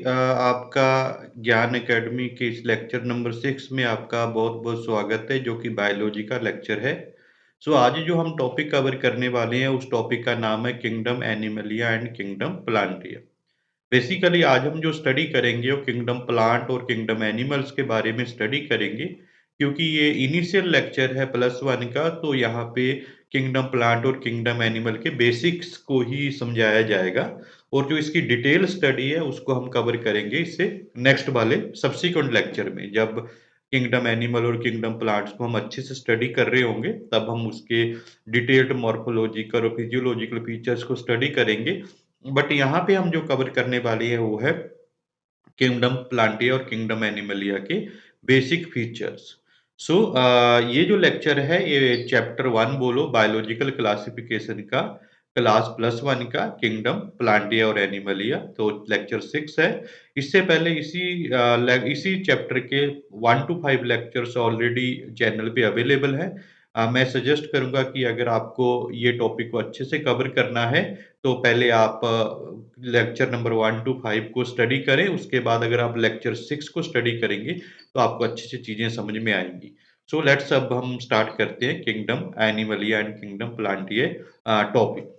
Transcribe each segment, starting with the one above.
आपका ज्ञान एकेडमी के इस लेक्चर नंबर 6 में आपका बहुत-बहुत स्वागत है, जो कि बायोलॉजी का लेक्चर है। आज जो हम टॉपिक कवर करने वाले हैं, उस टॉपिक का नाम है kingdom animalia and kingdom plantae. Basically आज हम जो स्टडी करेंगे वो किंगडम प्लांट और किंगडम एनिमल्स के बारे में स्टडी करेंगे, क्योंकि ये इनिशियल लेक्चर है प्लस वन का। तो यहाँ पे किंगडम प्लांट और किंगडम एनिमल के बेसिक्स को ही समझाया जाएगा, और जो इसकी डिटेल स्टडी है उसको हम कवर करेंगे इससे नेक्स्ट वाले सब्सिक्वेंट लेक्चर में। जब किंगडम एनिमल और किंगडम प्लांट्स को हम अच्छे से स्टडी कर रहे होंगे, तब हम उसके डिटेल्ड मॉर्फोलॉजिकल और फिजियोलॉजिकल फीचर्स को स्टडी करेंगे। बट यहाँ पे हम जो कवर करने वाली है वो है किंगडम प्लांटिया और किंगडम एनिमलिया के बेसिक फीचर्स। ये जो लेक्चर है ये चैप्टर 1 बोलो बायोलॉजिकल क्लासिफिकेशन का, क्लास प्लस वन का किंगडम प्लांटिया और एनिमलिया, तो लेक्चर 6 है। इससे पहले इसी चैप्टर के 1 to 5 लेक्चर्स ऑलरेडी चैनल पे अवेलेबल है। मैं सजेस्ट करूंगा कि अगर आपको ये टॉपिक को अच्छे से कवर करना है, तो पहले आप लेक्चर नंबर 1 to 5 को स्टडी करें। उसके बाद अगर आप लेक्चर 6 को स्टडी करेंगे तो आपको अच्छी से चीजें समझ में आएंगी। लेट्स अब हम स्टार्ट करते हैं kingdom animalia and kingdom plantae topic.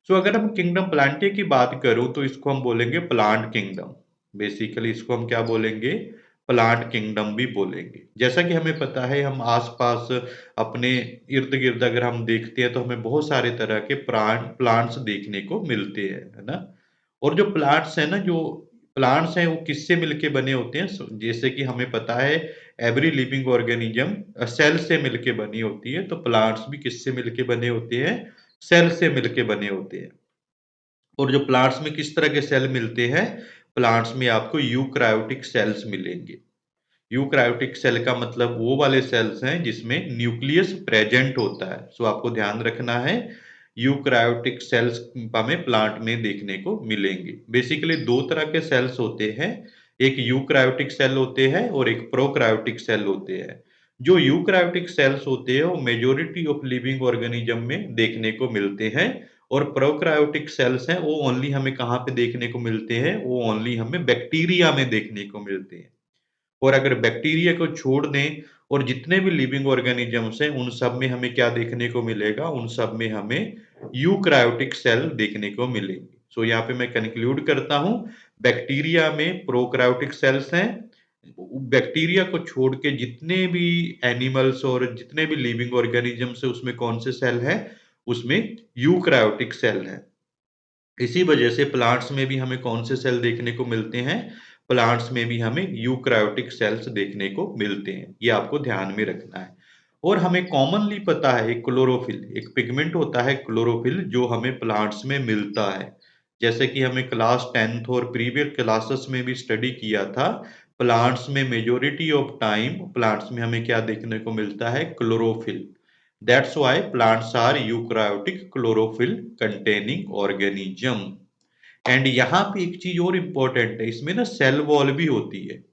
अगर हम किंगडम प्लांटिया की बात करूं तो इसको हम बोलेंगे प्लांट किंगडम। बेसिकली इसको हम क्या बोलेंगे? प्लांट किंगडम भी बोलेंगे। जैसा कि हमें पता है, हम आसपास अपने इर्द गिर्द अगर हम देखते हैं तो हमें बहुत सारे तरह के प्लांट्स देखने को मिलते हैं, है ना। और जो प्लांट्स हैं वो किससे मिलके बने होते हैं? जैसे कि हमें पता है एवरी लिविंग ऑर्गेनिज्म सेल से मिलके बनी होती है, तो प्लांट्स भी किससे मिलके बने होते हैं? सेल से मिलके बने होते हैं। और जो प्लांट्स में किस तरह के सेल मिलते हैं? प्लांट्स में आपको यूकैरियोटिक सेल्स मिलेंगे। यूकैरियोटिक सेल का मतलब वो वाले सेल्स हैं जिसमें न्यूक्लियस प्रेजेंट होता है। आपको ध्यान रखना है, यूकैरियोटिक सेल्स हमें प्लांट में देखने को मिलेंगे। बेसिकली दो तरह के सेल्स होते हैं, एक यूकैरियोटिक सेल होते हैं और एक प्रोकैरियोटिक सेल होते हैं। जो यूकैरियोटिक सेल्स होते हैं वो मेजोरिटी ऑफ लिविंग ऑर्गेनिज्म में देखने को मिलते हैं, और प्रोकैरियोटिक सेल्स हैं वो ओनली हमें कहाँ पे देखने को मिलते हैं? वो ओनली हमें बैक्टीरिया में देखने को मिलते हैं। और अगर बैक्टीरिया को छोड़ दें और जितने भी लिविंग ऑर्गेनिजम्स हैं उन सब में हमें क्या देखने को मिलेगा? उन सब में हमें यूकैरियोटिक सेल देखने को मिलेंगे। यहाँ पे मैं कंक्लूड करता हूं, बैक्टीरिया में प्रोकैरियोटिक सेल्स हैं। बैक्टीरिया को छोड़ के जितने भी एनिमल्स और जितने भी लिविंग ऑर्गेनिजम्स है उसमें कौन से सेल हैं? उसमें यूकैरियोटिक सेल हैं। इसी वजह से प्लांट्स में भी हमें कौन से सेल देखने को मिलते हैं? प्लांट्स में भी हमें यूकैरियोटिक सेल्स देखने को मिलते हैं। ये आपको ध्यान में रखना है। और हमें कॉमनली पता है क्लोरोफिल एक पिगमेंट होता है, क्लोरोफिल, जो हमें प्लांट्स में मिलता है। जैसे कि हमें क्लास 10th और प्रीवियस क्लासेस में भी स्टडी किया था, प्लांट्स में मेजोरिटी ऑफ टाइम प्लांट्स में हमें क्या देखने को मिलता है? Chlorophyll. That's why plants are eukaryotic chlorophyll containing organism। And यहाँ पे एक चीज और इंपॉर्टेंट है, इसमें ना सेल वॉल भी होती है।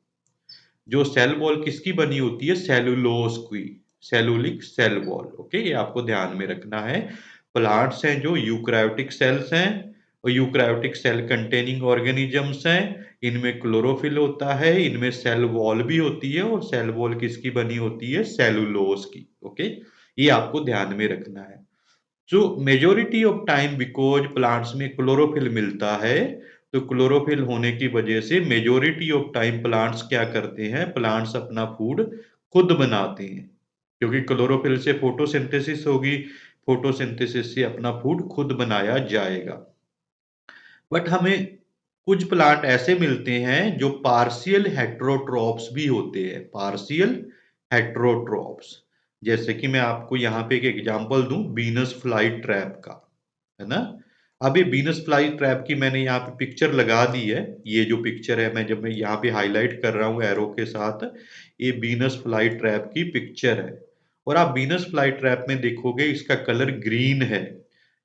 जो सेल वॉल किसकी बनी होती है? सेलुलोज की, सेलुलिक सेल वॉल। ओके, ये आपको ध्यान में रखना है। प्लांट्स हैं जो यूकैरियोटिक सेल्स हैं, और यूकैरियोटिक सेल कंटेनिंग ऑर्गेनिजम्स हैं। इनमें क्लोरोफिल होता है, इनमें सेल वॉल भी होती है, और सेल वॉल किसकी बनी होती है? सेलुलोज की। ओके, ये आपको ध्यान में रखना है। Majority of time because plants में क्लोरोफिल मिलता है, तो क्लोरोफिल होने की वजह से मेजोरिटी ऑफ टाइम प्लांट्स क्या करते हैं? प्लांट्स अपना फूड खुद बनाते हैं, क्योंकि क्लोरोफिल से फोटोसिंथेसिस होगी, फोटोसिंथेसिस से अपना फूड खुद बनाया जाएगा। बट हमें कुछ प्लांट ऐसे मिलते हैं जो पार्शियल हेट्रोट्रॉप्स भी होते हैं, पार्शियल हेट्रोट्रॉप्स। जैसे कि मैं आपको यहाँ पे एक एग्जांपल दूं, बीनस फ्लाई ट्रैप का, है ना। अब ये बीनस फ्लाई ट्रैप की मैंने यहाँ पे पिक्चर लगा दी है। ये जो पिक्चर है, मैं यहाँ पे हाईलाइट कर रहा हूँ एरो के साथ, ये बीनस फ्लाई ट्रैप की पिक्चर है। और आप बीनस फ्लाई ट्रैप में देखोगे इसका कलर ग्रीन है।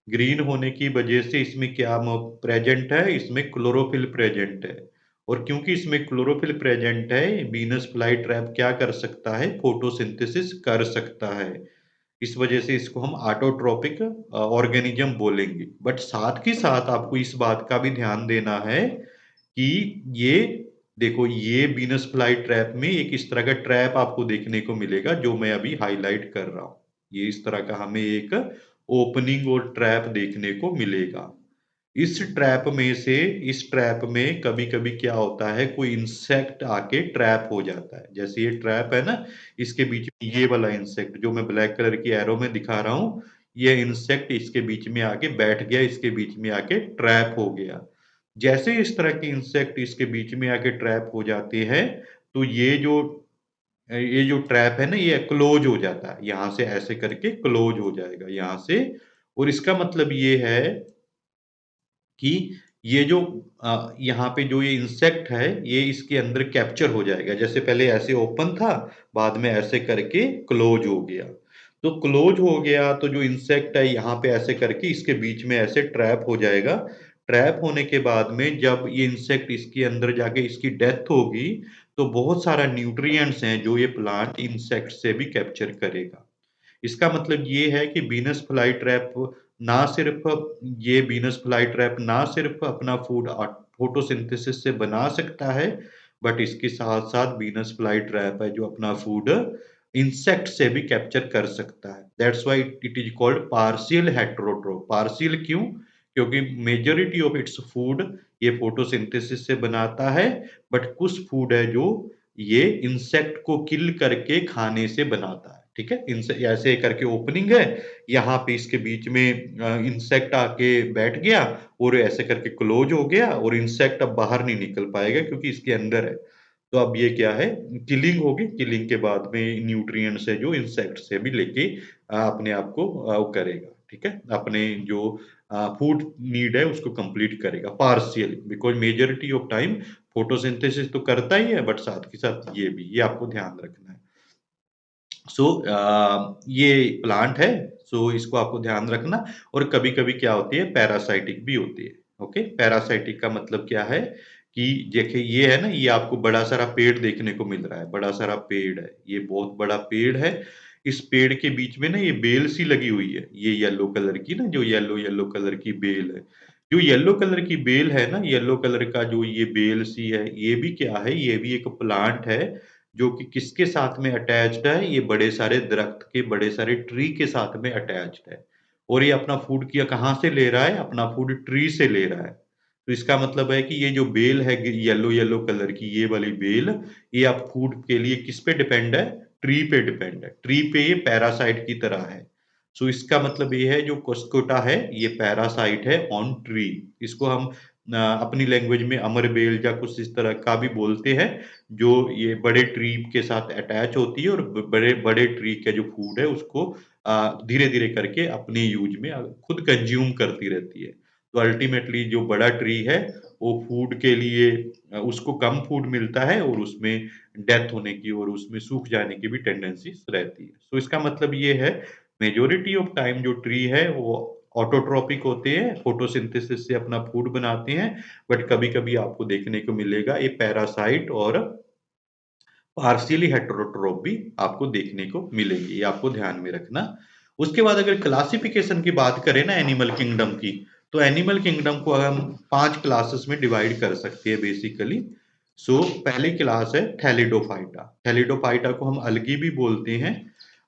ग्रीन होने की वजह से इसमें क्या प्रेजेंट है? इसमें क्लोरोफिल प्रेजेंट है। और क्योंकि इसमें क्लोरोफिल प्रेजेंट है, बीनस फ्लाई ट्रैप क्या कर सकता है? फोटोसिंथेसिस कर सकता है। इस वजह से इसको हम ऑटोट्रोपिक ऑर्गेनिज्म बोलेंगे। बट साथ ही साथ आपको इस बात का भी ध्यान देना है कि ये देखो, ये वीनस फ्लाई ट्रैप में एक इस तरह का ट्रैप आपको देखने को मिलेगा जो मैं अभी हाइलाइट कर रहा हूं। ये इस तरह का हमें एक ओपनिंग और ट्रैप देखने को मिलेगा। इस ट्रैप में कभी कभी क्या होता है, कोई इंसेक्ट आके ट्रैप हो जाता है। जैसे ये ट्रैप है ना, इसके बीच में ये वाला इंसेक्ट जो मैं ब्लैक कलर की एरो में दिखा रहा हूं, ये इंसेक्ट इसके बीच में आके बैठ गया, इसके बीच में आके ट्रैप हो गया। जैसे इस तरह के इंसेक्ट इसके बीच में आके ट्रैप हो जाते हैं, तो ये जो ट्रैप है ना, ये क्लोज हो जाता है, यहां से ऐसे करके क्लोज हो जाएगा यहां से। और इसका मतलब ये है कि ये जो यहाँ पे जो ये इंसेक्ट है, ये इसके अंदर कैप्चर हो जाएगा। जैसे पहले ऐसे ओपन था, बाद में ऐसे करके क्लोज हो गया। तो क्लोज हो गया तो जो इंसेक्ट है यहाँ पे ऐसे करके इसके बीच में ऐसे ट्रैप हो जाएगा। ट्रैप होने के बाद में जब ये इंसेक्ट इसके अंदर जाके इसकी डेथ होगी, तो बहुत सारा न्यूट्रिएंट्स हैं जो ये प्लांट इंसेक्ट से भी कैप्चर करेगा। इसका मतलब ये है कि ना सिर्फ वीनस फ्लाई ट्रैप ना सिर्फ अपना फूड फोटोसिंथेसिस से बना सकता है, बट इसके साथ साथ वीनस फ्लाई ट्रैप है जो अपना फूड इंसेक्ट से भी कैप्चर कर सकता है। That's why it is called partial heterotroph. Partial क्यों? क्योंकि मेजोरिटी ऑफ इट्स फूड ये फोटोसिंथेसिस से बनाता है, बट कुछ फूड है जो ये इंसेक्ट को किल करके खाने से बनाता है। ठीक है, इनसे ऐसे करके ओपनिंग है, यहाँ पे इसके बीच में इंसेक्ट आके बैठ गया और ऐसे करके क्लोज हो गया, और इंसेक्ट अब बाहर नहीं निकल पाएगा क्योंकि इसके अंदर है। तो अब ये क्या है, किलिंग होगी। किलिंग के बाद में न्यूट्रिएंट्स है जो इंसेक्ट से भी लेके अपने आप को वो करेगा। ठीक है, अपने जो फूड नीड है उसको कंप्लीट करेगा partially, because majority of time photosynthesis तो करता ही है, बट साथ के साथ ये आपको ध्यान रखना है। ये प्लांट है, इसको आपको ध्यान रखना। और कभी कभी क्या होती है, पैरासाइटिक भी होती है। ओके, पैरासाइटिक का मतलब क्या है कि देखिए ये है ना, ये आपको बड़ा सारा पेड़ देखने को मिल रहा है, बड़ा सारा पेड़ है, ये बहुत बड़ा पेड़ है। इस पेड़ के बीच में ना ये बेल सी लगी हुई है, ये येलो कलर की ना, जो येलो येलो कलर की बेल है। जो येलो कलर की बेल है ना, येलो कलर का जो ये बेल सी है, ये भी क्या है, ये भी एक प्लांट है जो कि किसके साथ में अटैच्ड है, ये बड़े सारे दरख्त के, बड़े सारे ट्री के साथ में अटैच्ड है। और ये अपना फूड किया कहाँ से ले रहा है, अपना फूड ट्री से ले रहा है। तो इसका मतलब है कि ये जो बेल है येलो येलो कलर की, ये वाली बेल, ये आप फूड के लिए किस पे डिपेंड है, ट्री पे डिपेंड है। ट्री पे ये पैरासाइट की तरह है। इसका मतलब ये है जो कोस्कोटा है, ये पैरासाइट है ऑन ट्री। इसको हम अपनी लैंग्वेज में अमरबेल या कुछ इस तरह का भी बोलते हैं, जो ये बड़े ट्री के साथ अटैच होती है और बड़े बड़े ट्री का जो फूड है उसको धीरे धीरे करके अपने यूज में खुद कंज्यूम करती रहती है। तो अल्टीमेटली जो बड़ा ट्री है वो फूड के लिए उसको कम फूड मिलता है, और उसमें डेथ होने की और उसमें सूख जाने की भी टेंडेंसी रहती है। इसका मतलब ये है, मेजोरिटी ऑफ टाइम जो ट्री है वो ऑटोट्रॉपिक होते हैं, फोटोसिंथेसिस से अपना फूड बनाते हैं। बट कभी कभी आपको देखने को मिलेगा ये पैरासाइट और पार्शियली हेटेरोट्रोप भी आपको देखने को मिलेंगे, ये आपको ध्यान में रखना। उसके बाद अगर क्लासिफिकेशन की बात करें ना एनिमल किंगडम की, तो एनिमल किंगडम को हम 5 क्लासेस में डिवाइड कर सकते हैं बेसिकली। पहली क्लास है थैलिडोफाइटा। थैलिडोफाइटा को हम अलगी भी बोलते हैं।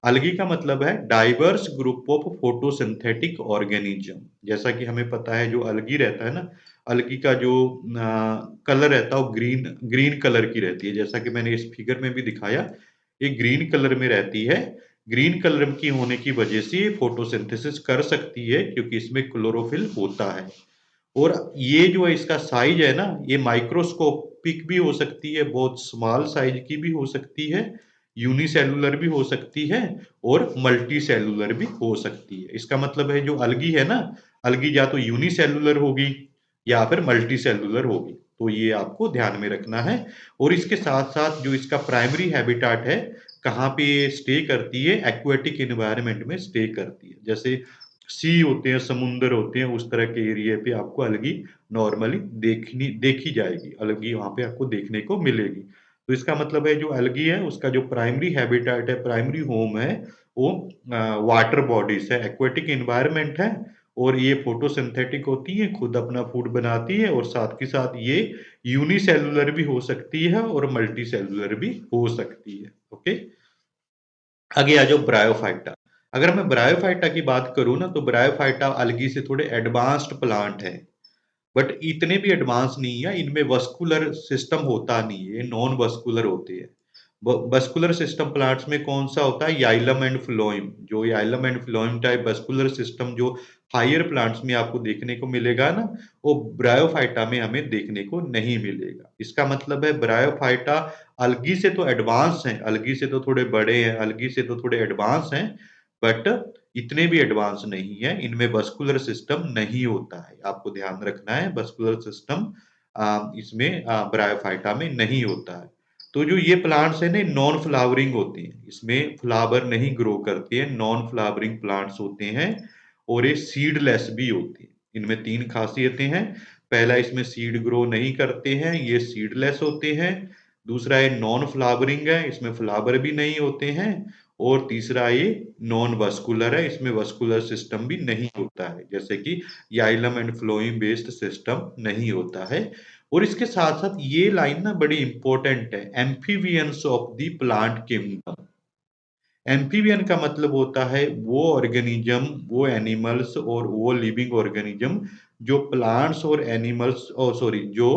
अलगी का मतलब है diverse group of photosynthetic organism. जैसा कि हमें पता है जो अलगी रहता है ना, अलगी का जो कलर रहता है वो ग्रीन ग्रीन कलर की रहती है, जैसा कि मैंने इस फिगर में भी दिखाया, ये ग्रीन कलर में रहती है। ग्रीन कलर की होने की वजह से ये फोटोसिंथेसिस कर सकती है क्योंकि इसमें क्लोरोफिल होता है। और ये जो है इसका साइज है ना, ये माइक्रोस्कोपिक भी हो सकती है, बहुत स्मॉल साइज की भी हो सकती है, यूनिसेलुलर भी हो सकती है, और मल्टी सेलुलर भी हो सकती है। इसका मतलब है जो अलगी है ना, अलगी या तो यूनिसेलुलर होगी या फिर मल्टी सेलुलर होगी। तो ये आपको ध्यान में रखना है। और इसके साथ साथ जो इसका प्राइमरी हैबिटाट है, कहाँ पे ये स्टे करती है, एक्वेटिक एनवायरनमेंट में स्टे करती है। जैसे सी होते हैं, समुंदर होते हैं, उस तरह के एरिया पे आपको अलगी नॉर्मली देखी जाएगी, अलगी वहां पे आपको देखने को मिलेगी। तो इसका मतलब है जो अलगी है उसका जो प्राइमरी हैबिटेट है, प्राइमरी होम है, वो वाटर बॉडीज है, एक्वेटिक एनवायरनमेंट है। और ये फोटोसिंथेटिक होती हैं, खुद अपना फूड बनाती है और साथ के साथ ये यूनिसेलुलर भी हो सकती है और मल्टी सेलुलर भी हो सकती है। ओके, आगे आ जाओ ब्रायोफाइटा। अगर मैं ब्रायोफाइटा की बात करूं ना, तो ब्रायोफाइटा अलगी से थोड़े एडवांस्ड प्लांट है, बट इतने भी एडवांस नहीं है। इनमें वस्कुलर सिस्टम होता नहीं है, ये नॉन वस्कुलर होते हैं। वस्कुलर सिस्टम प्लांट्स में कौन सा होता है? Xylem and phloem. जो xylem and phloem type vascular system जो हायर प्लांट्स में आपको देखने को मिलेगा ना, वो ब्रायोफाइटा में हमें देखने को नहीं मिलेगा। इसका मतलब है ब्रायोफाइटा अलगी से तो एडवांस है, अलगी से तो थोड़े बड़े हैं, अलगी से तो थोड़े एडवांस हैं, बट इतने भी एडवांस नहीं है। इनमें वस्कुलर सिस्टम नहीं होता है, आपको ध्यान रखना है। वस्कुलर सिस्टम इसमें ब्रायोफाइटा में नहीं होता है। तो जो ये प्लांट्स है ना, नॉन फ्लावरिंग होते हैं, इसमें फ्लावर नहीं ग्रो करते हैं, नॉन फ्लावरिंग प्लांट्स होते हैं, और ये सीडलेस भी होते हैं। इनमें तीन खासियतें हैं। पहला, इसमें सीड ग्रो नहीं करते हैं, ये सीडलेस होते हैं। दूसरा, ये नॉन फ्लावरिंग है, इसमें फ्लावर भी नहीं होते हैं। और तीसरा, ये नॉन वस्कुलर है, इसमें वस्कुलर सिस्टम भी नहीं होता है, जैसे कि याइलम एंड फ्लोएम बेस्ड सिस्टम नहीं होता है। और इसके साथ साथ ये लाइन ना बड़ी इंपॉर्टेंट है, amphibians of the plant kingdom. Amphibian का मतलब होता है वो ऑर्गेनिज्म, वो एनिमल्स और वो लिविंग ऑर्गेनिज्म जो प्लांट्स और एनिमल्स, ओ सॉरी, जो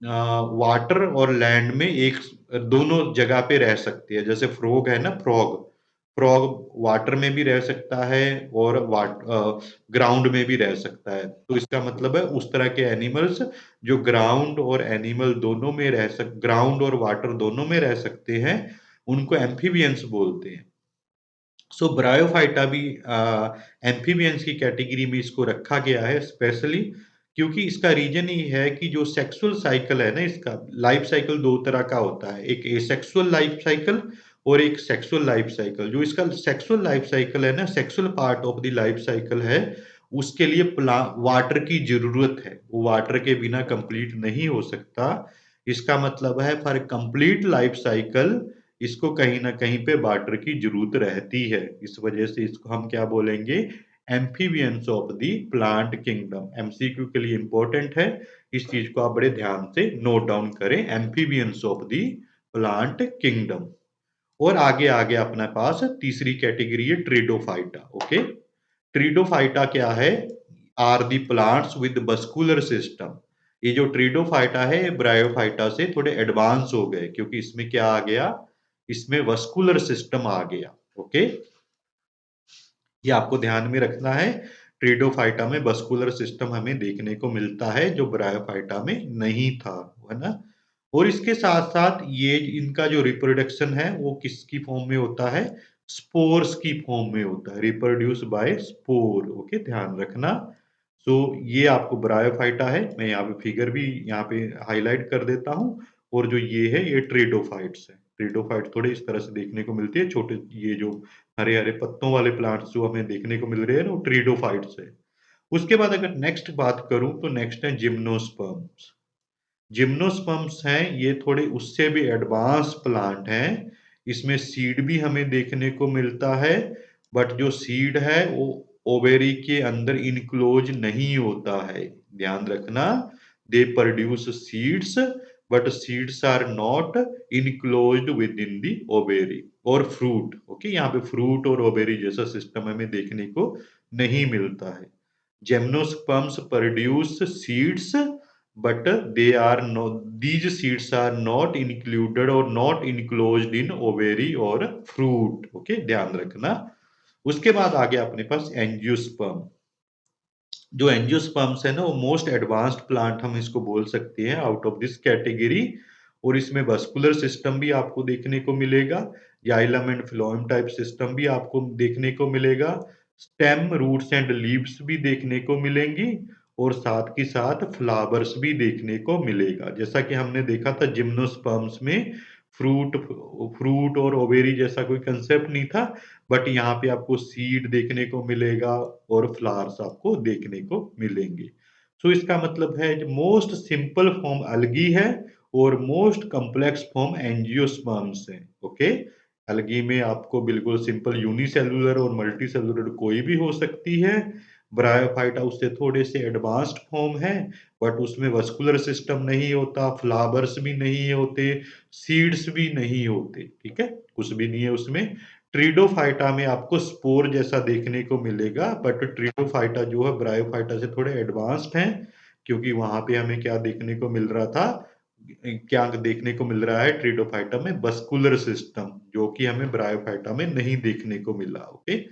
वाटर और लैंड में एक दोनों जगह पे रह सकती है। जैसे फ्रॉग है ना, फ्रॉग, फ्रॉग वाटर में भी रह सकता है और ग्राउंड में भी रह सकता है। तो इसका मतलब है उस तरह के एनिमल्स जो ग्राउंड और एनिमल दोनों में ग्राउंड और वाटर दोनों में रह सकते हैं, उनको एम्फीबियंस बोलते हैं। सो ब्रायोफाइटा भी एम्फीबियंस की कैटेगरी में इसको रखा गया है स्पेशली, क्योंकि इसका रीजन ही है कि जो सेक्सुअल साइकिल है ना, इसका लाइफ साइकिल दो तरह का होता है, एक एसेक्सुअल लाइफ साइकिल और एक सेक्सुअल लाइफ साइकिल। जो इसका सेक्सुअल लाइफ साइकिल है ना, sexual part of the life cycle है, उसके लिए वाटर की जरूरत है, वो वाटर के बिना कंप्लीट नहीं हो सकता। इसका मतलब है फॉर कंप्लीट लाइफ साइकिल इसको कहीं ना कहीं पे वाटर की जरूरत रहती है। इस वजह से इसको हम क्या बोलेंगे? Amphibians of the plant kingdom. MCQ के लिए इंपॉर्टेंट है, इस चीज को आप बड़े ध्यान से नोट डाउन करें, amphibians of the plant kingdom. और आगे आगे अपने पास तीसरी कैटेगरी है ट्रिडोफाइटा। ओके, ट्रिडोफाइटा क्या है? Are the plants with vascular system. ये जो ट्रिडोफाइटा है, ये ब्रायोफाइटा से थोड़े एडवांस हो गए, क्योंकि इसमें क्या आ गया? इसमें वस्कुलर सिस्टम आ गया। ओके, ये आपको ध्यान में रखना है। ट्रिडोफाइटा में वस्कुलर सिस्टम हमें देखने को मिलता है, जो ब्रायोफाइटा में नहीं था, है ना। और इसके साथ साथ ये इनका जो रिप्रोडक्शन है वो किसकी फॉर्म में होता है? स्पोर्स की फॉर्म में होता है, रिप्रोड्यूस बाय स्पोर। ओके, ध्यान रखना। सो ये आपको ब्रायोफाइटा है, मैं यहाँ पे फिगर भी यहाँ पे हाईलाइट कर देता हूँ। और जो ये है, ये ट्रिडोफाइट्स है। ट्रिडोफाइट थोड़े इस तरह से देखने को मिलती है, छोटे ये जो हरे हरे पत्तों वाले प्लांट्स जो हमें देखने को मिल रहे हैं ना, वो ट्रिडोफाइट्स है। उसके बाद अगर नेक्स्ट बात करूं, तो नेक्स्ट है जिम्नोस्पर्म्स। जिम्नोस्पर्म्स हैं, ये थोड़े उससे भी एडवांस प्लांट हैं। इसमें सीड भी हमें देखने को मिलता है, बट जो सीड है वो ओवेरी के अंदर इनक्लोज नहीं होता है। ध्यान रखना, they produce seeds, but seeds are not enclosed within the ovary और फ्रूट। ओके, यहाँ पे फ्रूट और ओवेरी जैसा सिस्टम हमें देखने को नहीं मिलता है। Gymnosperms produce seeds, but they are not, these seeds are not included or not enclosed in ovary or fruit. Okay, ध्यान रखना। उसके बाद आ गया अपने पास एंजियोस्पर्म। जो एंजियोस्पर्म्स है ना, वो मोस्ट एडवांस्ड प्लांट हम इसको बोल सकते हैं आउट ऑफ दिस कैटेगरी। और इसमें वस्कुलर सिस्टम भी आपको देखने को मिलेगा, xylem and phloem type system भी आपको देखने को मिलेगा, स्टेम, रूट्स एंड लीव्स भी देखने को मिलेंगी, और साथ के साथ फ्लावर्स भी देखने को मिलेगा। जैसा कि हमने देखा था जिम्नोस्पर्म्स में फ्रूट फ्रूट और ओवेरी जैसा कोई कंसेप्ट नहीं था, बट यहाँ पे आपको सीड देखने को मिलेगा और फ्लावर्स आपको देखने को मिलेंगे। सो इसका मतलब है मोस्ट सिंपल फॉर्म अलगी है और मोस्ट कॉम्प्लेक्स फॉर्म एंजियोस्पर्म्स है। ओके, अलगी में आपको बिल्कुल सिंपल यूनिसेलुलर और मल्टी सेलुलर कोई भी हो सकती है, ब्रायोफाइटा उससे थोड़े से एडवांस्ड फॉर्म है, बट उसमें वस्कुलर सिस्टम नहीं होता, फ्लावर्स भी नहीं होते, सीड्स भी नहीं होते, ठीक है, कुछ भी नहीं है उसमें। ट्रिडोफाइटा में आपको स्पोर जैसा देखने को मिलेगा, बट ट्रिडोफाइटा जो है ब्रायोफाइटा से थोड़े एडवांस्ड हैं, क्योंकि वहां पे हमें क्या देखने को मिल रहा था, क्या देखने को मिल रहा है ट्रिडोफाइटा में, वस्कुलर सिस्टम, जो कि हमें ब्रायोफाइटा में नहीं देखने को मिला। ओके,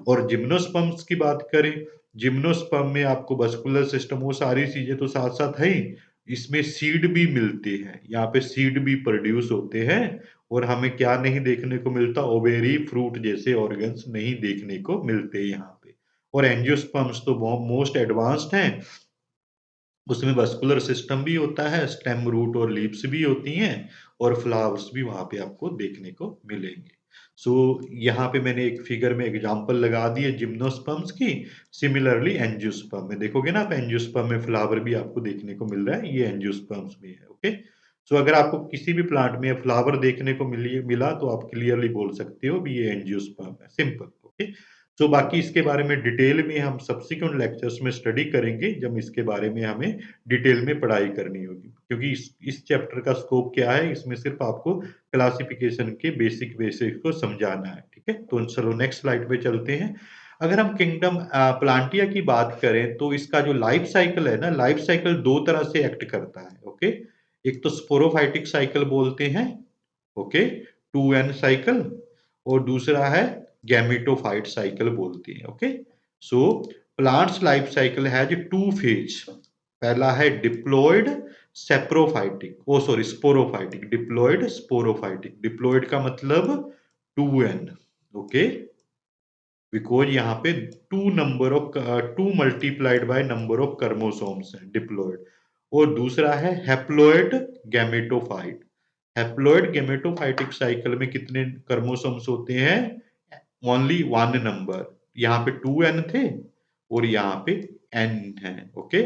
और जिम्नोस्पर्म्स की बात करें, जिम्नोस्पर्म में आपको वस्कुलर सिस्टम, वो सारी चीजें तो साथ साथ है ही, इसमें सीड भी मिलती है, यहाँ पे सीड भी प्रोड्यूस होते हैं, और हमें क्या नहीं देखने को मिलता, ओवेरी, फ्रूट जैसे ऑर्गन्स नहीं देखने को मिलते यहाँ पे। और एंजियोस्पर्म्स तो मोस्ट एडवांस्ड हैं, उसमें वस्कुलर सिस्टम भी होता है, स्टेम, रूट और लीव्स भी होती हैं, और फ्लावर्स भी वहां पे आपको देखने को मिलेंगे। सो यहाँ पे मैंने एक फिगर में एग्जांपल लगा दी है जिम्नोस्पर्म्स की। सिमिलरली एंजियोस्पर्म में देखोगे ना आप, एंजियोस्पर्म में फ्लावर भी आपको देखने को मिल रहा है, ये एंजियोस्पर्म्स में है। ओके, सो अगर आपको किसी भी प्लांट में फ्लावर देखने को मिला तो आप क्लियरली बोल सकते हो भी ये एंजियोस्पर्म है, सिंपल। ओके, तो बाकी इसके बारे में डिटेल में हम सब्सिक्वेंट लेक्चर्स में स्टडी करेंगे, जब इसके बारे में हमें डिटेल में पढ़ाई करनी होगी, क्योंकि इस चैप्टर का स्कोप क्या है, इसमें सिर्फ आपको क्लासिफिकेशन के बेसिक बेसिक को समझाना है। ठीक है, तो चलो नेक्स्ट स्लाइड पे चलते हैं। अगर हम किंगडम प्लांटिया की बात करें तो इसका जो लाइफ साइकिल है ना, लाइफ साइकिल दो तरह से एक्ट करता है। ओके, एक तो स्पोरोफाइटिक साइकिल बोलते हैं, ओके, 2N साइकिल, और दूसरा है गैमेटोफाइट साइकिल बोलती है। Okay, so plants life cycle has two phase. पहला है diploid saprophytic, oh sorry sporophytic, diploid sporophytic. Diploid का मतलब 2N, ओके, बिकॉज यहाँ पे two multiplied by number of chromosomes है डिप्लॉयड। और दूसरा है haploid gametophyte. Haploid gametophytic cycle में कितने कर्मोसोम्स होते हैं, ओनली वन नंबर। यहाँ पे 2N थे और यहाँ पे N है। Okay,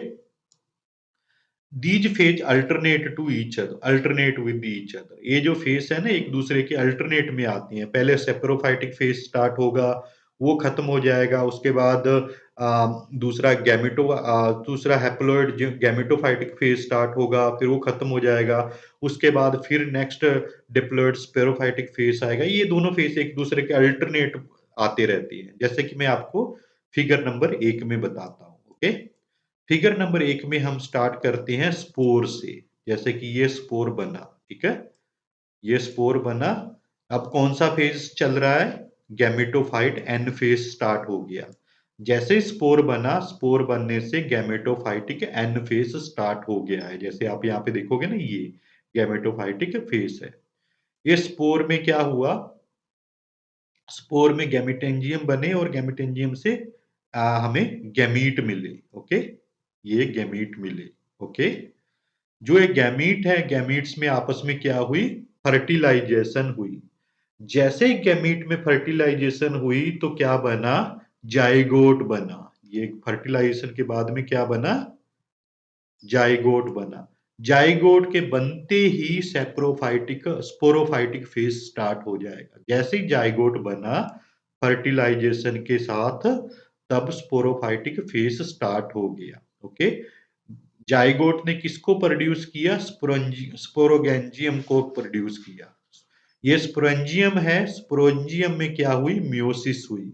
these phase alternate to each other, alternate with each other. ये जो फेज है ना, एक दूसरे के अल्टरनेट में आती हैं। पहले सेप्रोफाइटिक फेज स्टार्ट होगा, वो खत्म हो जाएगा, उसके बाद दूसरा दूसरा हैप्लॉइड गैमेटोफाइटिक फेज स्टार्ट होगा, फिर वो खत्म हो जाएगा, उसके बाद फिर नेक्स्ट डिप्लॉयड स्पेरोफाइटिक फेज आएगा। ये दोनों फेज एक दूसरे के अल्टरनेट आते रहती है, जैसे कि मैं आपको फिगर नंबर 1 में बताता हूँ। ओके, फिगर नंबर 1 में हम स्टार्ट करते हैं स्पोर से। जैसे कि ये स्पोर बना, ठीक है, ये स्पोर बना। अब कौन सा फेज चल रहा है, गैमेटोफाइट एन फेज स्टार्ट हो गया। जैसे स्पोर बना, स्पोर बनने से गैमेटोफाइटिक एन फेज स्टार्ट हो गया है। जैसे आप यहाँ पे देखोगे ना, ये गैमेटोफाइटिक फेज है। ये स्पोर में क्या हुआ, स्पोर में गैमेटेंजियम बने और गैमेटेंजियम से हमें गैमीट मिले। ओके, ये गैमीट मिले। ओके, जो एक गैमीट है, गैमीट्स में आपस में क्या हुई, फर्टिलाइजेशन हुई। जैसे ही गैमीट में फर्टिलाइजेशन हुई तो क्या बना, जाइगोट बना। ये फर्टिलाइजेशन के बाद में क्या बना, जाइगोट बना। जाइगोट के बनते ही सेप्रोफाइटिक स्पोरोफाइटिक फेज स्टार्ट हो जाएगा। जैसे ही जाइगोट बना फर्टिलाइजेशन के साथ, तब स्पोरोफाइटिक फेज स्टार्ट हो गया। ओके, जाइगोट ने किसको प्रोड्यूस किया, स्पोरोगेंजियम को प्रोड्यूस किया। ये स्पोरेंजियम है, स्पोरेंजियम में क्या हुई, मियोसिस हुई।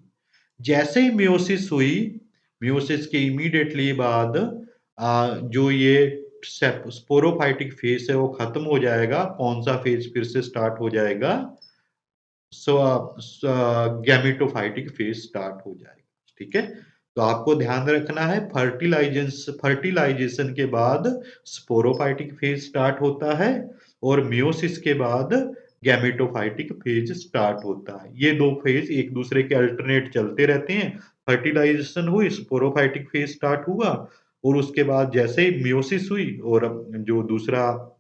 जैसे ही मियोसिस हुई, मियोसिस के इमीडिएटली बाद जो ये स्पोरोफाइटिक फेज है वो खत्म हो जाएगा। कौन सा फेज फिर से स्टार्ट हो जाएगा, गैमेटोफाइटिक फेज स्टार्ट हो जाएगा। ठीक है, तो आपको ध्यान रखना है, फर्टिलाइजेशन के बाद स्पोरोफाइटिक फेज स्टार्ट होता है, और मियोसिस के बाद गैमेटोफाइटिक फेज स्टार्ट होता है। ये दो फेज एक दूसरे के अल्टरनेट चलते रहते हैं। फर्टिलाइजेशन हुई, स्पोरोफाइटिक फेज स्टार्ट हुआ, और उसके बाद जैसे ही मियोसिस हुई और जो दूसरा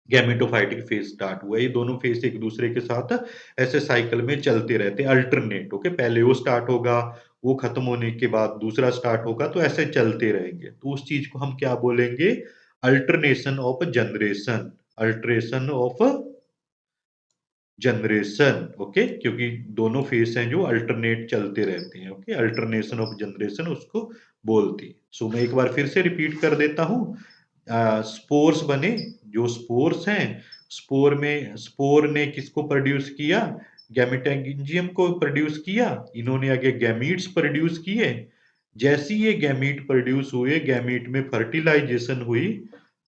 गैमेटोफाइटिक फेज स्टार्ट हुआ, ये दोनों फेज एक दूसरे के साथ ऐसे साइकिल में चलते रहते हैं अल्टरनेट। ओके, पहले वो स्टार्ट होगा, वो खत्म होने के बाद दूसरा स्टार्ट होगा, तो ऐसे चलते रहेंगे। तो उस चीज को हम क्या बोलेंगे, alternation of generation, alteration of generation, okay, क्योंकि दोनों फेस हैं जो अल्टरनेट चलते रहते हैं, ओके, अल्टरनेशन ऑफ जनरेशन उसको बोलती है। सो मैं एक बार फिर से रिपीट कर देता हूँ। स्पोर्स बने, जो स्पोर्स हैं, स्पोर ने किसको प्रोड्यूस किया, गैमेटोजेनियम को प्रोड्यूस किया, इन्होंने आगे गैमीट्स प्रोड्यूस किए। जैसे ये गैमीट प्रोड्यूस हुए, गैमीट में फर्टिलाइजेशन हुई,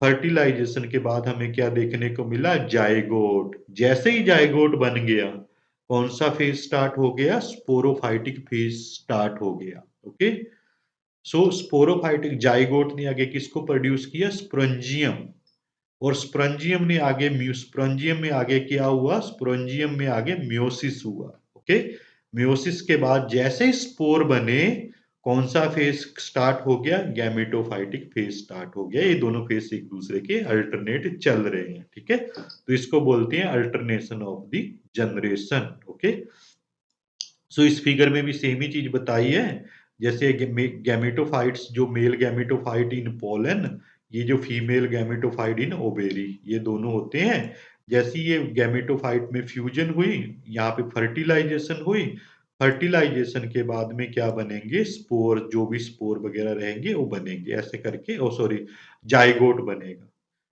फर्टिलाइजेशन के बाद हमें क्या देखने को मिला, जाइगोट। जैसे ही जाइगोट बन गया, कौन सा फेज स्टार्ट हो गया, स्पोरोफाइटिक फेज स्टार्ट हो गया, ओके। सो स्पोरोफाइटिक जाइगोट ने आगे किसको प्रोड्यूस किया, स्पोरेंजियम। और स्पोरेंजियम में आगे क्या हुआ, स्पोरेंजियम में आगे म्योसिस हुआ, ओके। म्योसिस के बाद जैसे ही स्पोर बने, कौन सा फेज स्टार्ट हो गया, गैमेटोफाइटिक फेज स्टार्ट हो गया। ये दोनों फेज एक दूसरे के अल्टरनेट चल रहे हैं, ठीक है। तो इसको बोलते हैं alternation of the generation, okay. So इस फिगर में भी सेम ही चीज बताई है। जैसे गैमेटोफाइट्स, जो मेल गैमेटोफाइट इन पोलन, ये जो फीमेल गैमेटोफाइट इन ओवेरी, ये दोनों होते हैं। जैसी ये गैमेटोफाइट में फ्यूजन हुई, यहाँ पे फर्टिलाइजेशन हुई, फर्टिलाइजेशन के बाद में क्या बनेंगे, स्पोर, जो भी स्पोर वगैरह रहेंगे वो बनेंगे, ऐसे करके, ओ सॉरी, जाइगोट बनेगा।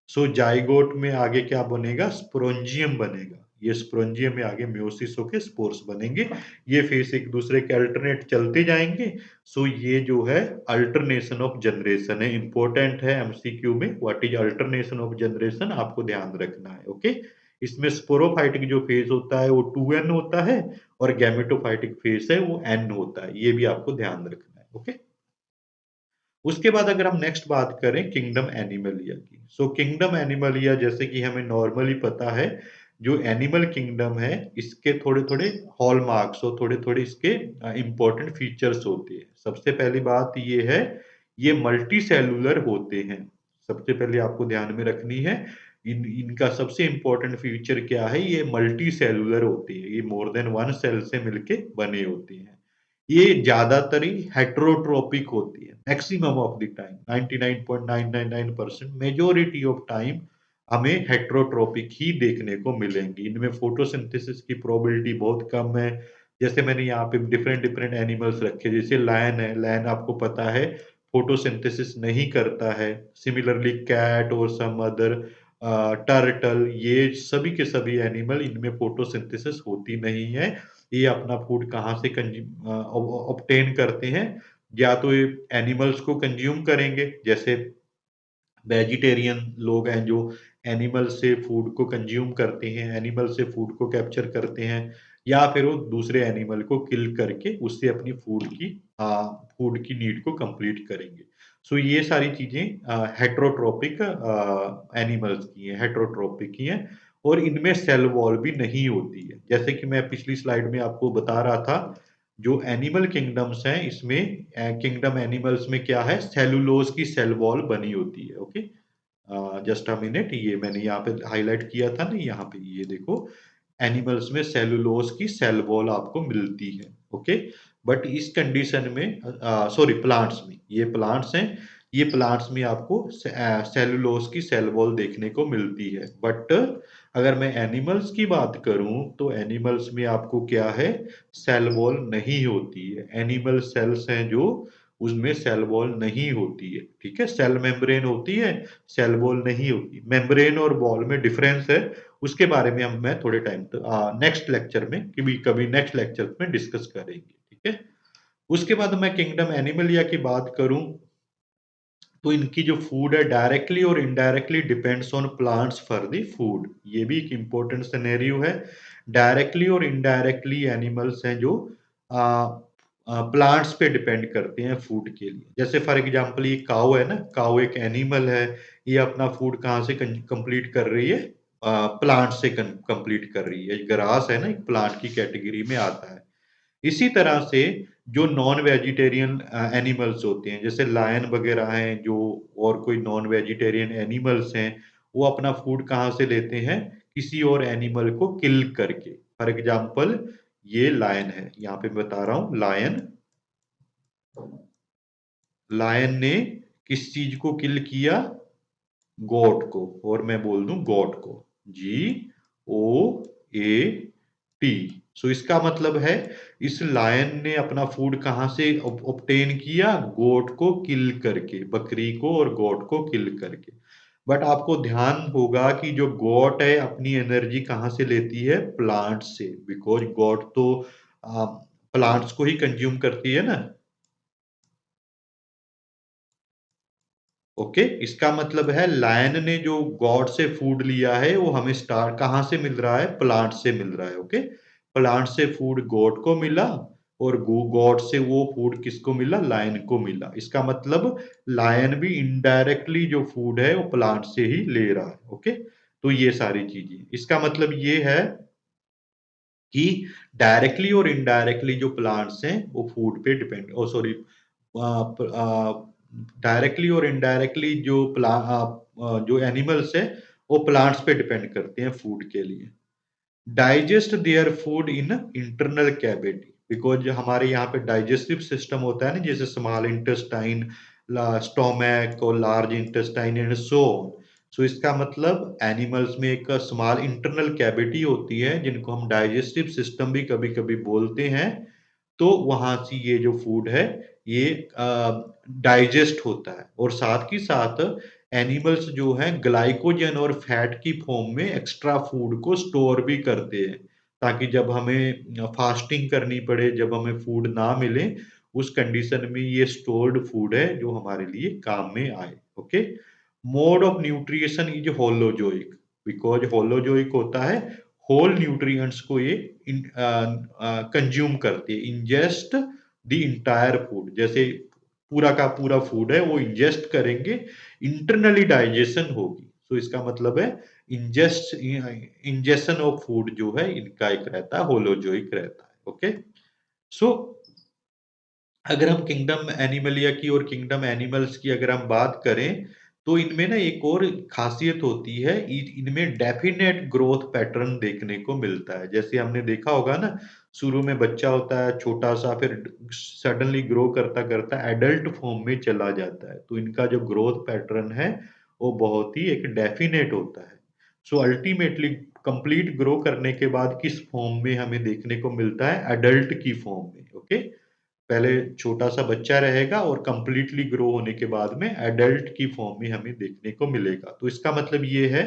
सो जाइगोट में आगे क्या बनेगा, स्पोरेंजियम बनेगा। ये स्पोरेंजियम में आगे म्योसिस होके स्पोर्स बनेंगे। ये फेस एक दूसरे के अल्टरनेट चलते जाएंगे। सो ये जो है अल्टरनेशन ऑफ जनरेशन है, इंपॉर्टेंट है एमसीक्यू में। What is alternation of generation, आपको ध्यान रखना है, ओके। इसमें स्पोरोफाइटिक जो फेज होता है वो 2n होता है, और गैमेटोफाइटिक फेज है वो n होता है। ये भी आपको ध्यान रखना है, ओके। उसके बाद अगर हम नेक्स्ट बात करें किंगडम एनिमलिया की, सो किंगडम एनिमलिया जैसे कि हमें नॉर्मली पता है, जो एनिमल किंगडम है, इसके थोड़े थोड़े हॉलमार्क्स और थोड़े थोड़े इसके इंपॉर्टेंट फीचर्स होते हैं। सबसे पहली बात ये है, ये मल्टी सेलुलर होते हैं। सबसे पहले आपको ध्यान में रखनी है, इनका सबसे इंपॉर्टेंट फीचर क्या है, ये मल्टी सेलुलर होते हैं, ये मोर देन वन सेल से मिलके बने होते हैं। ये ज्यादातर ही हेट्रोट्रोपिक होती है, maximum of the time 99.999% majority of time हमें हेट्रोट्रोपिक ही देखने को मिलेंगी। इनमें फोटोसिंथेसिस की प्रोबेबिलिटी बहुत कम है। जैसे मैंने यहाँ पे डिफरेंट डिफरेंट एनिमल्स रखे, जैसे लायन है, लायन आपको पता है फोटोसिंथेसिस नहीं करता है। सिमिलरली कैट और सम अदर टर्टल, ये सभी के सभी एनिमल, इनमें फोटोसिंथेसिस होती नहीं है। ये अपना फूड कहाँ से ऑब्टेन करते हैं, या तो ये एनिमल्स को कंज्यूम करेंगे, जैसे वेजिटेरियन लोग हैं जो एनिमल से फूड को कंज्यूम करते हैं, एनिमल से फूड को कैप्चर करते हैं, या फिर वो दूसरे एनिमल को किल करके उससे अपनी फूड की नीड को कंप्लीट करेंगे। सो ये सारी चीजें हेट्रोट्रोपिक एनिमल्स की हैं, हेट्रोट्रोपिक की हैं। और इनमें सेल वॉल भी नहीं होती है। जैसे कि मैं पिछली स्लाइड में आपको बता रहा था, जो एनिमल किंगडम्स हैं, इसमें किंगडम एनिमल्स में क्या है, सेलुलोज की सेल वॉल बनी होती है, ओके। जस्ट अ मिनट, ये मैंने यहाँ पे हाईलाइट किया था ना, यहाँ पे ये देखो, एनिमल्स में सेलुलोज की सेल वॉल आपको मिलती है, ओके। बट इस कंडीशन में, सॉरी, प्लांट्स में, ये प्लांट्स हैं, ये प्लांट्स में आपको सेलुलोज की सेल वॉल देखने को मिलती है। बट अगर मैं एनिमल्स की बात करूं, तो एनिमल्स में आपको क्या है, सेल वॉल नहीं होती है। एनिमल सेल्स हैं जो, उसमें सेल वॉल नहीं होती है, ठीक है। सेल मेम्ब्रेन होती है, सेल वॉल नहीं होती। मेम्ब्रेन और वॉल में डिफरेंस है, उसके बारे में हम मैं थोड़े टाइम तक नेक्स्ट लेक्चर में, कभी कभी नेक्स्ट लेक्चर में डिस्कस करेंगे, ठीक है। उसके बाद मैं किंगडम एनिमलिया की बात करूं, तो इनकी जो फूड है डायरेक्टली और indirectly depends on plants for the food. ये भी एक इंपॉर्टेंट सिनेरियो है। डायरेक्टली और इनडायरेक्टली एनिमल्स हैं जो प्लांट्स पे डिपेंड करते हैं फूड के लिए। जैसे फॉर एग्जांपल ये काऊ है ना, काऊ एक एनिमल है, ये अपना फूड कहाँ से कंप्लीट कर रही है, प्लांट से कंप्लीट कर रही है। ग्रास है ना, एक प्लांट की कैटेगरी में आता है। इसी तरह से जो नॉन वेजिटेरियन एनिमल्स होते हैं, जैसे लायन वगैरह हैं जो, और कोई नॉन वेजिटेरियन एनिमल्स हैं, वो अपना फूड कहाँ से लेते हैं, किसी और एनिमल को किल करके। फॉर एग्जाम्पल ये लायन है, यहाँ पे बता रहा हूं, लायन, लायन ने किस चीज को किल किया, गोट को। और मैं बोल दूं गोट को, GOAT, ए टी। सो इसका मतलब है इस लायन ने अपना फूड कहाँ से ऑब्टेन किया? गोट को किल करके, बकरी को और गोट को किल करके। बट आपको ध्यान होगा कि जो गोट है अपनी एनर्जी कहाँ से लेती है? प्लांट से, बिकॉज गोट तो प्लांट्स को ही कंज्यूम करती है ना। ओके, इसका मतलब है लायन ने जो गॉड से फूड लिया है वो हमें स्टार्ट कहाँ से मिल रहा है? प्लांट से मिल रहा है। ओके, प्लांट से फूड गॉड को मिला और गॉड से वो फूड किसको मिला? लायन को मिला। इसका मतलब लायन भी इनडायरेक्टली जो फूड है वो प्लांट से ही ले रहा है। ओके, तो ये सारी चीजें, इसका मतलब ये है कि डायरेक्टली और इनडायरेक्टली जो प्लांट्स हैं वो फूड पे डिपेंड, ओ सॉरी, डायरेक्टली और इनडायरेक्टली जो एनिमल्स है वो प्लांट्स पे डिपेंड करते हैं फूड के लिए। Digest their food in internal cavity, because हमारे यहाँ पे डाइजेस्टिव सिस्टम होता है ना, जैसे स्मॉल इंटेस्टाइन, स्टोमैक और लार्ज इंटेस्टाइन एंड सो। सो इसका मतलब एनिमल्स में एक स्मॉल इंटरनल कैविटी होती है जिनको हम डाइजेस्टिव सिस्टम भी कभी कभी बोलते हैं। तो वहां से ये जो फूड है ये डाइजेस्ट होता है, और साथ ही साथ एनिमल्स जो हैं ग्लाइकोजन और फैट की फॉर्म में एक्स्ट्रा फूड को स्टोर भी करते हैं, ताकि जब हमें फास्टिंग करनी पड़े, जब हमें फूड ना मिले, उस कंडीशन में ये स्टोर्ड फूड है जो हमारे लिए काम में आए। Okay, mode of nutrition is holozoic, because holozoic होता है होल न्यूट्रिएंट्स को ये कंज्यूम करते हैं, इंजेस्ट द इंटायर फूड, जैसे पूरा का पूरा फूड है वो इंजेस्ट करेंगे, इंटरनली डाइजेशन होगी। तो इसका मतलब है इंजेशन ऑफ फूड जो है इनका एक रहता है, होलोजोइक रहता है। ओके, सो अगर हम किंगडम एनिमलिया की और किंगडम एनिमल्स की अगर हम बात करें, तो इनमें ना एक और खासियत होती है, इनमें डेफिनेट ग्रोथ पैटर्न देखने को मिलता है। जैसे हमने देखा होगा ना, शुरू में बच्चा होता है छोटा सा, फिर सडनली ग्रो करता करता एडल्ट फॉर्म में चला जाता है। तो इनका जो ग्रोथ पैटर्न है वो बहुत ही एक डेफिनेट होता है। सो अल्टीमेटली कंप्लीट ग्रो करने के बाद किस फॉर्म में हमें देखने को मिलता है? एडल्ट की फॉर्म में। ओके, पहले छोटा सा बच्चा रहेगा और कंप्लीटली ग्रो होने के बाद में एडल्ट की फॉर्म में हमें देखने को मिलेगा। तो इसका मतलब ये है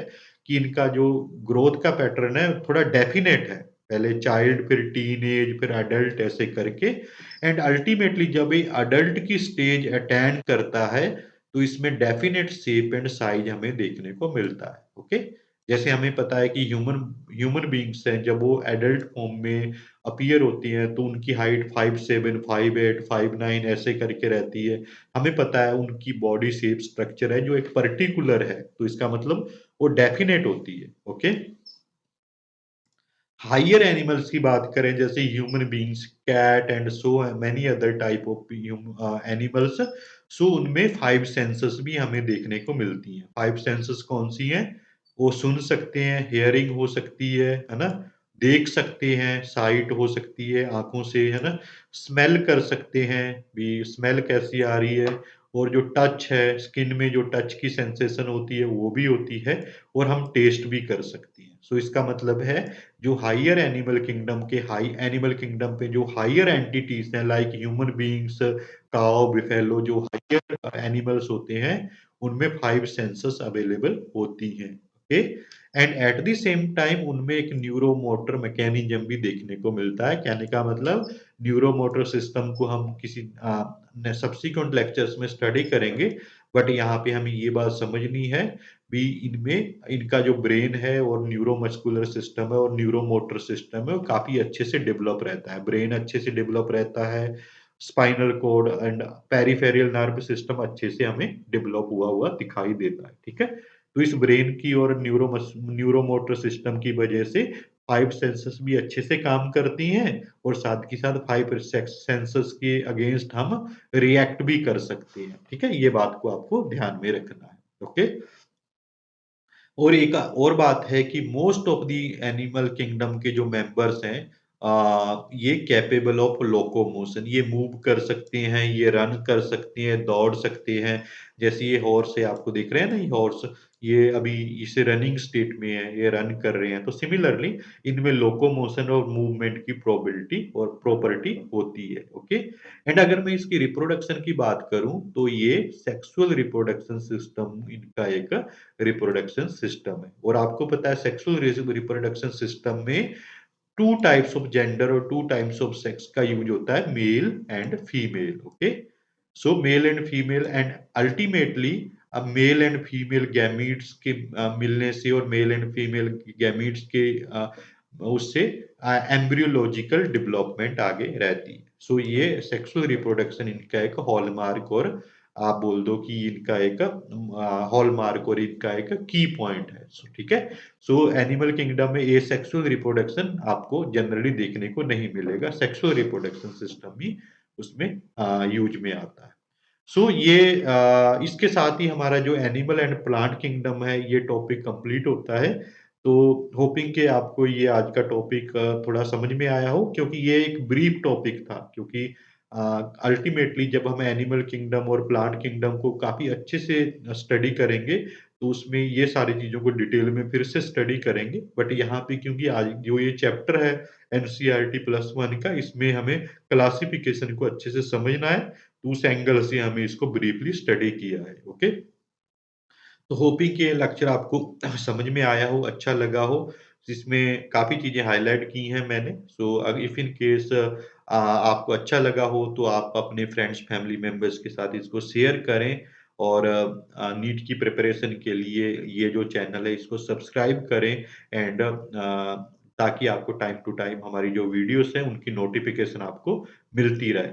कि इनका जो ग्रोथ का पैटर्न है थोड़ा डेफिनेट है, पहले चाइल्ड, फिर टीन एज, फिर एडल्ट, ऐसे करके। एंड अल्टीमेटली जब ये एडल्ट की स्टेज अटेंड करता है तो इसमें डेफिनेट शेप एंड साइज हमें देखने को मिलता है। ओके, जैसे हमें पता है कि ह्यूमन ह्यूमन बींग्स हैं, जब वो एडल्ट फॉर्म में अपीयर होती हैं तो उनकी हाइट 5'7", 5'8", 5'9" ऐसे करके रहती है। हमें पता है उनकी बॉडी शेप स्ट्रक्चर है जो एक पर्टिकुलर है, तो इसका मतलब वो डेफिनेट होती है। ओके, हायर एनिमल्स की बात करें, जैसे human beings, cat and so many other type of animals, so उनमें 5 सेंसेस भी हमें देखने को मिलती हैं। 5 सेंसेस कौन सी हैं? वो सुन सकते हैं, हियरिंग हो सकती है ना, देख सकते हैं, साइट हो सकती है आंखों से, है ना, स्मेल कर सकते हैं भी, स्मेल कैसी आ रही है, और जो टच है, स्किन में जो टच की सेंसेशन होती है वो भी होती है, और हम टेस्ट भी कर सकते हैं। सो इसका मतलब है जो हायर एनिमल किंगडम के हाई एनिमल किंगडम पे जो हायर एंटिटीज हैं, लाइक ह्यूमन बीइंग्स, काउ, बिफेलो, जो हायर एनिमल्स होते हैं उनमें 5 सेंसस अवेलेबल होती हैं। Okay, and at the same time उनमें एक न्यूरोमोटर मैकेनिज्म भी देखने को मिलता है। कहने का मतलब न्यूरोमोटर सिस्टम को हम किसी सब्सिक्वेंट लेक्चर्स में स्टडी करेंगे, बट यहाँ पे हमें ये बात समझनी है भी, इनमें इनका जो ब्रेन है और न्यूरोमस्कुलर सिस्टम है और न्यूरोमोटर सिस्टम है वो काफी अच्छे से डेवलप रहता है। ब्रेन अच्छे से डेवलप रहता है, spinal cord and peripheral nerve system अच्छे से हमें डेवलप हुआ हुआ दिखाई देता है। ठीक है, तो इस ब्रेन की और न्यूरोमोटर सिस्टम की वजह से 5 सेंसस भी अच्छे से काम करती हैं, और साथ ही साथ 5 सेंसस के अगेंस्ट हम रिएक्ट भी कर सकते हैं। ठीक है, ये बात को आपको ध्यान में रखना है। ओके, और एक और बात है कि most of the animal kingdom के जो मेंबर्स हैं, ये कैपेबल ऑफ लोकोमोशन, ये मूव कर सकते हैं, ये रन कर सकते हैं, दौड़ सकते हैं। जैसे ये हॉर्स है, आपको दिख रहे हैं ना, ये हॉर्स, ये अभी इसे रनिंग स्टेट में है, ये रन कर रहे हैं। तो सिमिलरली इनमें लोकोमोशन और मूवमेंट की प्रोबेबिलिटी और प्रॉपर्टी होती है, ओके। एंड अगर मैं इसकी रिप्रोडक्शन की बात करूं तो ये सेक्सुअल रिप्रोडक्शन सिस्टम इनका एक रिप्रोडक्शन सिस्टम है। और आपको पता है सेक्सुअल रिप्रोडक्शन सिस्टम में टू टाइप्स ऑफ जेंडर और टू टाइप्स ऑफ सेक्स का यूज होता है, male and female, okay. So male and female and ultimately अब मेल एंड फीमेल गैमीट्स के मिलने से और मेल एंड फीमेल गैमीट्स के उससे एम्ब्रियोलॉजिकल डेवलपमेंट आगे रहती है। सो ये सेक्सुअल रिप्रोडक्शन इनका एक हॉलमार्क और आप बोल दो कि इनका एक हॉलमार्क और इनका एक की पॉइंट है। ठीक है। सो एनिमल किंगडम में ये सेक्सुअल रिप्रोडक्शन आपको जनरली देखने को नहीं मिलेगा, सेक्सुअल रिप्रोडक्शन सिस्टम ही उसमें यूज में आता है। सो ये इसके साथ ही हमारा जो एनिमल एंड प्लांट किंगडम है ये टॉपिक कंप्लीट होता है। तो होपिंग कि आपको ये आज का टॉपिक थोड़ा समझ में आया हो, क्योंकि ये एक ब्रीफ टॉपिक था। क्योंकि अल्टीमेटली जब हम एनिमल किंगडम और प्लांट किंगडम को काफी अच्छे से स्टडी करेंगे तो उसमें ये सारी चीजों को डिटेल में फिर से स्टडी करेंगे। बट यहाँ पे क्योंकि आज जो ये चैप्टर है एनसीईआरटी प्लस वन का, इसमें हमें क्लासिफिकेशन को अच्छे से समझना है, तो उस एंगल से हमें इसको ब्रीफली स्टडी किया है, ओके। तो होपिंग कि ये लेक्चर आपको समझ में आया हो, अच्छा लगा हो, जिसमें काफ़ी चीज़ें हाइलाइट की हैं मैंने। सो इफ इन केस आपको अच्छा लगा हो तो आप अपने फ्रेंड्स, फैमिली मेंबर्स के साथ इसको शेयर करें और नीट की प्रिपरेशन के लिए ये जो चैनल है इसको सब्सक्राइब करें एंड ताकि आपको टाइम टू टाइम हमारी जो वीडियोज़ हैं उनकी नोटिफ़िकेशन आपको मिलती रहे।